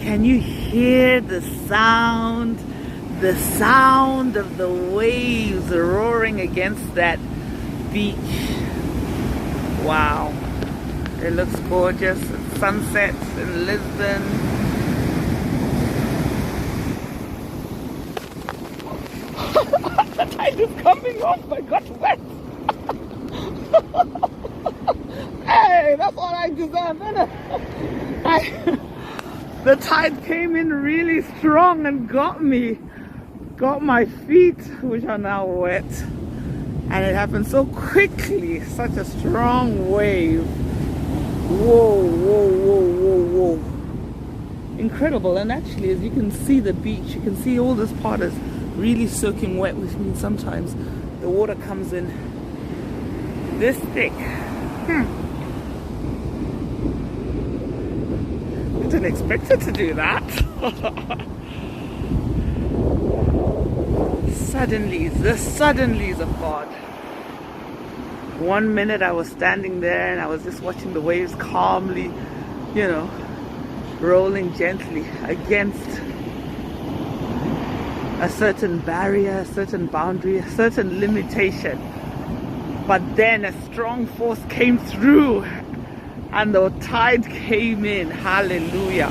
Can you hear the sound? The sound of the waves roaring against that beach. Wow. It looks gorgeous. Sunsets in Lisbon. The tide is coming off. I got wet. Hey, that's all I deserve, isn't it? The tide came in really strong and got me. Got my feet, which are now wet. And it happened so quickly. Such a strong wave. Whoa, whoa, whoa, whoa, whoa. Incredible. And actually, as you can see the beach, you can see all this part is really soaking wet, which means sometimes the water comes in this thick. I didn't expect it to do that. Suddenlies, the suddenlies of God. One minute I was standing there and I was just watching the waves calmly, you know, rolling gently against a certain barrier, a certain boundary, a certain limitation. But then a strong force came through and the tide came in. Hallelujah.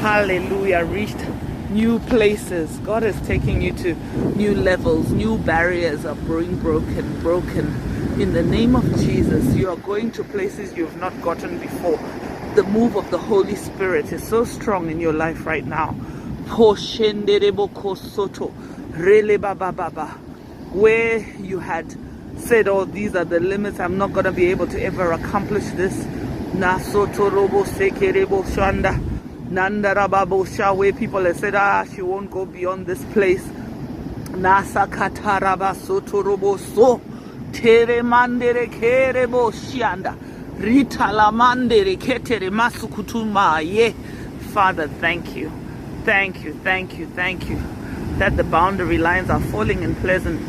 Hallelujah. Reached new places. God is taking you to new levels. New barriers are being broken. In the name of Jesus, you are going to places you have not gotten before. The move of the Holy Spirit is so strong in your life right now. Where you had said, oh, these are the limits, I'm not going to be able to ever accomplish this. Where people have said, she won't go beyond this place. Nasa kataraba sotorobo so tere mandere kerebo shianda rita la mandere ketere masukutuma ye. Father, thank you, thank you, thank you, thank you that the boundary lines are falling in pleasant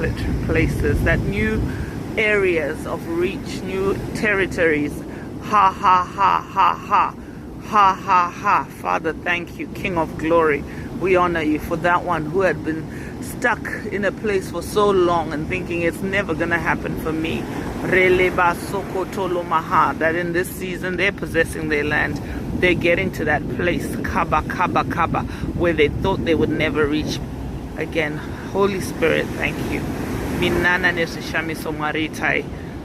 places, that new areas of reach, new territories. Ha ha ha ha ha. Ha ha ha. Father, thank you, King of glory. We honor you for that one who had been stuck in a place for so long and thinking it's never gonna happen for me. That in this season they're possessing their land. They're getting to that place, Kaba, where they thought they would never reach again. Holy Spirit, thank you.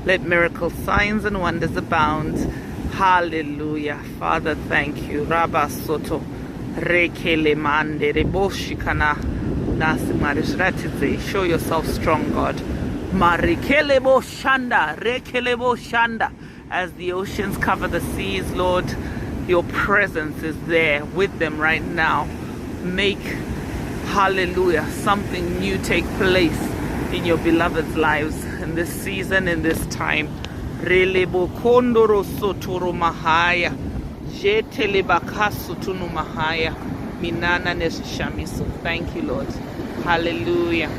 Let miracles, signs and wonders abound. Hallelujah. Father, thank you. Rabba Soto Rekele Mande Reboshikana Nasimarishratidze. Show yourself strong, God. Marikelebo Shanda Rekelebo Shanda. As the oceans cover the seas, Lord, your presence is there with them right now. Make, hallelujah, something new take place in your beloved's lives in this season, in this time. Relebo kondoro sotoro mahaya jetele bakasu tunu mahaya minana nesishamiso. Thank you, Lord. Hallelujah.